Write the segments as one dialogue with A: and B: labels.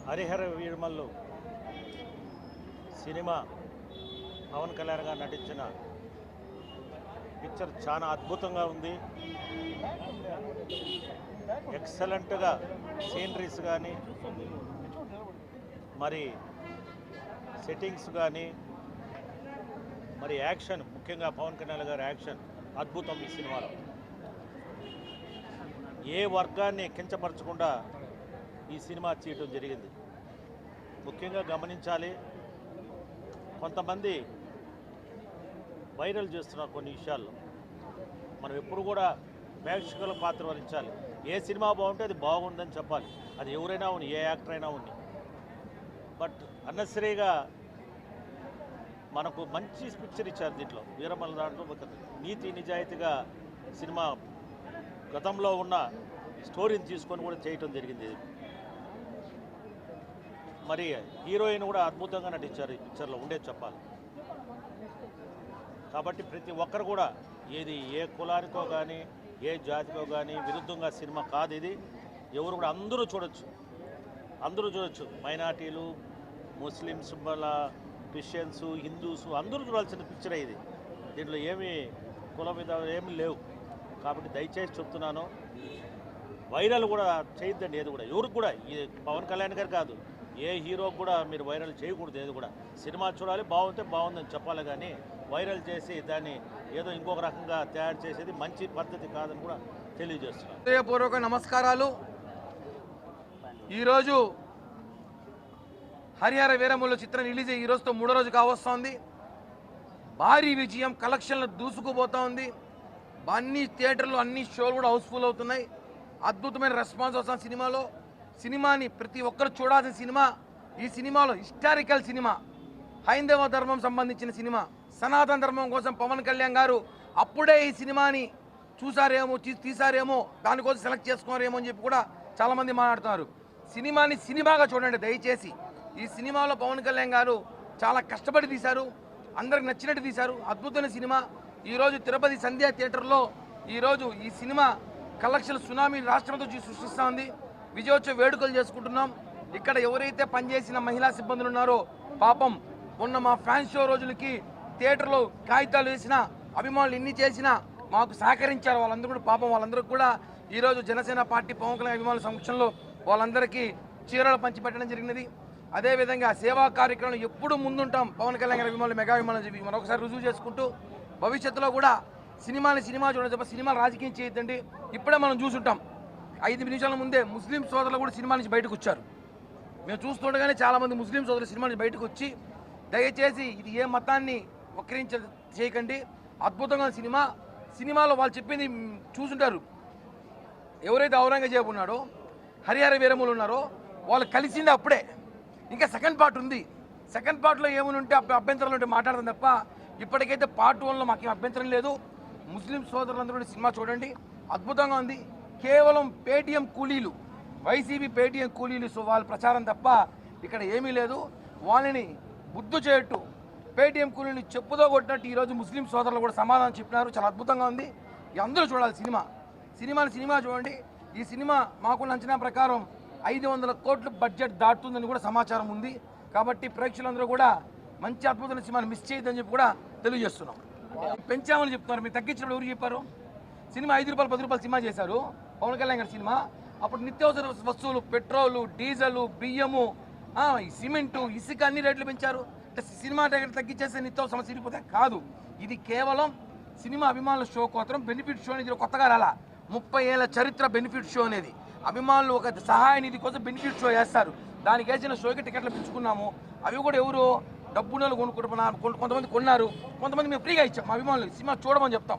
A: Harihara Veeramallu cinema Pawan Kalyan గారు నటించిన picture చాలా అద్భుతంగా ఉంది. ఎక్సలెంట్గా సీనరీస్ కానీ మరి సెట్టింగ్స్ కానీ మరి యాక్షన్, ముఖ్యంగా పవన్ కళ్యాణ్ గారి యాక్షన్ అద్భుతం. ఈ సినిమాలో ఏ వర్గాన్ని కించపరచకుండా ఈ సినిమా చేయటం జరిగింది. ముఖ్యంగా గమనించాలి, కొంతమంది వైరల్ చేస్తున్నారు కొన్ని విషయాల్లో. మనం ఎప్పుడు కూడా ప్రేక్షకుల పాత్ర వహించాలి. ఏ సినిమా బాగుంటే అది బాగుందని చెప్పాలి. అది ఎవరైనా ఉని, ఏ యాక్టర్ అయినా ఉని. బట్ అన్నెసరీగా మనకు మంచి పిక్చర్ ఇచ్చారు దీంట్లో. వీరమల్ల దాంట్లో నీతి నిజాయితీగా సినిమా గతంలో ఉన్న స్టోరీని తీసుకొని కూడా చేయటం జరిగింది. మరి హీరోయిన్ కూడా అద్భుతంగా నటించారు ఈ పిక్చర్లో, ఉండేది చెప్పాలి. కాబట్టి ప్రతి ఒక్కరు కూడా ఏది ఏ కులానికో కానీ ఏ జాతికో కానీ విరుద్ధంగా సినిమా కాదు ఇది. ఎవరు కూడా అందరూ చూడొచ్చు. మైనార్టీలు, ముస్లిమ్స్, క్రిస్టియన్స్, హిందూస్ అందరూ చూడాల్సిన పిక్చర్ ఇది. దీంట్లో ఏమీ కుల మీద ఏమీ లేవు. కాబట్టి దయచేసి చెప్తున్నాను, వైరల్ కూడా చేయొద్దండి. ఏది కూడా ఎవరికి కూడా, ఈ పవన్ కళ్యాణ్ గారు కాదు, ఏ హీరోకి కూడా మీరు వైరల్ చేయకూడదు. ఏది కూడా సినిమా చూడాలి, బాగుంటే బాగుందని చెప్పాలి. కానీ వైరల్ చేసి దాన్ని ఏదో ఇంకొక రకంగా తయారు చేసేది మంచి పద్ధతి కాదని కూడా తెలియజేస్తున్నాను.
B: హృదయపూర్వక నమస్కారాలు. ఈరోజు హరిహర వీరమల్లు చిత్రం రిలీజ్ అయ్యి ఈరోజుతో 3వ రోజు కావస్తోంది. భారీ విజయం, కలెక్షన్లు దూసుకుపోతూ ఉంది. అన్ని థియేటర్లు, అన్ని షోలు కూడా హౌస్ఫుల్ అవుతున్నాయి. అద్భుతమైన రెస్పాన్స్ వస్తుంది సినిమాలో. సినిమాని ప్రతి ఒక్కరు చూడాల్సిన సినిమా. ఈ సినిమాలో హిస్టారికల్ సినిమా, హైందవ ధర్మం సంబంధించిన సినిమా, సనాతన ధర్మం కోసం పవన్ కళ్యాణ్ గారు అప్పుడే ఈ సినిమాని చూసారేమో, తీసారేమో, దానికోసం సెలెక్ట్ చేసుకోరేమో అని చెప్పి కూడా చాలామంది మాట్లాడుతున్నారు. సినిమాని సినిమాగా చూడండి దయచేసి. ఈ సినిమాలో పవన్ కళ్యాణ్ గారు చాలా కష్టపడి తీశారు, అందరికి నచ్చినట్టు తీశారు. అద్భుతమైన సినిమా. ఈరోజు తిరుపతి సంధ్యా థియేటర్లో ఈరోజు ఈ సినిమా కలెక్షన్ సునామీ రాష్ట్రంతో సృష్టిస్తూ ఉంది. విజయోత్సవ వేడుకలు చేసుకుంటున్నాం. ఇక్కడ ఎవరైతే పనిచేసిన మహిళా సిబ్బందులు ఉన్నారో పాపం మొన్న మా ఫ్యాన్స్ షో రోజులకి థియేటర్లో కాగితాలు వేసిన అభిమానులు ఎన్ని చేసినా మాకు సహకరించారు. వాళ్ళందరూ కూడా పాపం, వాళ్ళందరికీ కూడా ఈరోజు జనసేన పార్టీ పవన్ కళ్యాణ్ అభిమానుల సమక్షంలో వాళ్ళందరికీ చీరలు పంచిపెట్టడం జరిగినది. అదేవిధంగా సేవా కార్యక్రమాలు ఎప్పుడు ముందుంటాం పవన్ కళ్యాణ్ గారి అభిమానులు, మెగా అభిమానులు చెప్పి మరొకసారి రుజువు చేసుకుంటూ భవిష్యత్తులో కూడా సినిమా చూడడం తప్ప సినిమాలు రాజకీయం చేయొద్దండి. ఇప్పుడే మనం చూసుంటాం, 5 నిమిషాల ముందే ముస్లిం సోదరులు కూడా సినిమా నుంచి బయటకు వచ్చారు. మేము చూస్తుండగానే చాలామంది ముస్లిం సోదరులు సినిమా నుంచి బయటకు వచ్చి దయచేసి ఇది ఏ మతాన్ని చేయకండి. అద్భుతంగా సినిమాలో వాళ్ళు చెప్పింది చూసుంటారు. ఎవరైతే ఔరంగజేబు ఉన్నాడో, హరిహర వీరములు ఉన్నారో వాళ్ళు కలిసింది అప్పుడే. ఇంకా సెకండ్ పార్ట్ ఉంది. సెకండ్ పార్ట్లో ఏమైనా ఉంటే అభ్యంతరాలు ఉంటే మాట్లాడదాం తప్ప ఇప్పటికైతే పార్ట్ 1లో మాకేం అభ్యంతరం లేదు. ముస్లిం సోదరులందరూ సినిమా చూడండి, అద్భుతంగా ఉంది. కేవలం పేటీఎం కూలీలు, వైసీపీ పేటీఎం కూలీలు వాళ్ళ ప్రచారం తప్ప ఇక్కడ ఏమీ లేదు. వాళ్ళని బుద్ధి చేయట్టు పేటీఎం కూలీని చెప్పుతో కొట్టినట్టు ఈరోజు ముస్లిం సోదరులు కూడా సమాధానం చెప్పినారు. చాలా అద్భుతంగా ఉంది. అందరూ చూడాలి సినిమా చూడండి. ఈ సినిమా మాకున్న అంచనా ప్రకారం 500 కోట్ల బడ్జెట్ దాటుతుందని కూడా సమాచారం ఉంది. కాబట్టి ప్రేక్షకులందరూ కూడా మంచి అద్భుతమైన సినిమాని మిస్ చేయొద్దని చెప్పి కూడా తెలియజేస్తున్నాం. పెంచామని చెప్తున్నారు, మీరు తగ్గించినప్పుడు ఎవరు చెప్పారు? సినిమా 5 రూపాయలు 10 రూపాయలు సినిమా చేశారు పవన్ కళ్యాణ్ గారి సినిమా. అప్పుడు నిత్యావసర వస్తువులు, పెట్రోలు, డీజిల్, బియ్యము, ఈ సిమెంటు, ఇసుక అన్ని రేట్లు పెంచారు. సినిమా టికెట్ తగ్గించేస్తే నిత్యావసర సమస్య తీరిపోతే కాదు. ఇది కేవలం సినిమా అభిమానుల షో కోసం బెనిఫిట్ షో అనేది కొత్తగా రాలా. 30 ఏళ్ల చరిత్ర బెనిఫిట్ షో అనేది. అభిమానులు ఒక సహాయ నిధి కోసం బెనిఫిట్ షో చేస్తారు. దానికి వేసిన షోకి టికెట్లు పెంచుకున్నాము. అవి కూడా ఎవరు డబ్బులు కొనుక్కుంటున్నారు, కొంతమంది కొన్నారు, కొంతమంది మేము ఫ్రీగా ఇచ్చాం. మా అభిమానులు సినిమా చూడమని చెప్తాం.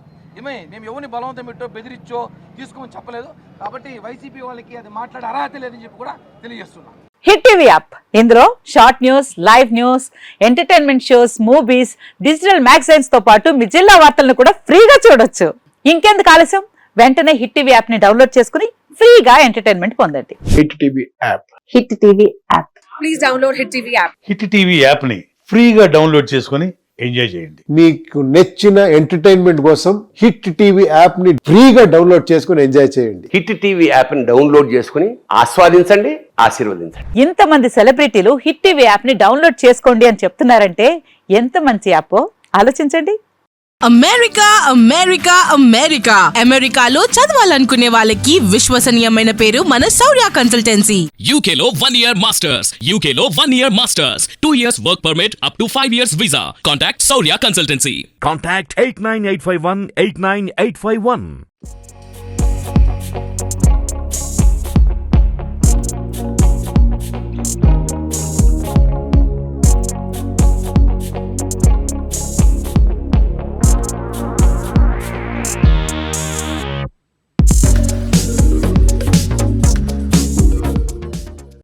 B: మేము ఎవరిని బలవంతం పెట్టో బెదిరించో తీసుకోమని చెప్పలేదు. కాబట్టి వైసీపీ వాళ్ళకి అది మాట్లాడే అర్హత లేదని చెప్పి కూడా తెలియజేస్తున్నాం.
C: హిట్ టీవీ యాప్, ఇందులో short news, live news, entertainment shows, movies, digital magazines తో పాటు మీ జిల్లా వార్తలను కూడా ఫ్రీగా చూడొచ్చు. ఇంకెందుకు ఆలస్యం, వెంటనే హిట్ టీవీ యాప్ ని డౌన్లోడ్ చేసుకుని ఫ్రీగా ఎంటర్టైన్మెంట్ పొందండి.
D: Hit TV app.
C: Hit TV app, please download hit TV app.
E: Hit TV app ని ఫ్రీగా డౌన్లోడ్ చేసుకుని ఎంజాయ్ చేయండి.
D: మీకు నచ్చిన ఎంటర్టైన్మెంట్ కోసం హిట్ టీవీ యాప్ ని ఫ్రీగా డౌన్లోడ్ చేసుకుని ఎంజాయ్ చేయండి.
F: హిట్ టీవీ యాప్ ని డౌన్లోడ్ చేసుకుని ఆస్వాదించండి, ఆశీర్వదించండి.
C: ఇంతమంది సెలబ్రిటీలు హిట్ టీవీ యాప్ ని డౌన్లోడ్ చేసుకోండి అని చెప్తున్నారంటే ఎంత మంచి యాప్ ఆలోచించండి.
G: అమెరికాలో చదవాలనుకునే వాళ్ళకి విశ్వసనీయమైన పేరు మన శౌర్య కన్సల్టెన్సీ.
H: UK లో 1 year masters. UK లో 1 year masters. 2 years work permit up to 5 years visa. Contact Saurya Consultancy.
I: Contact 89851 89851.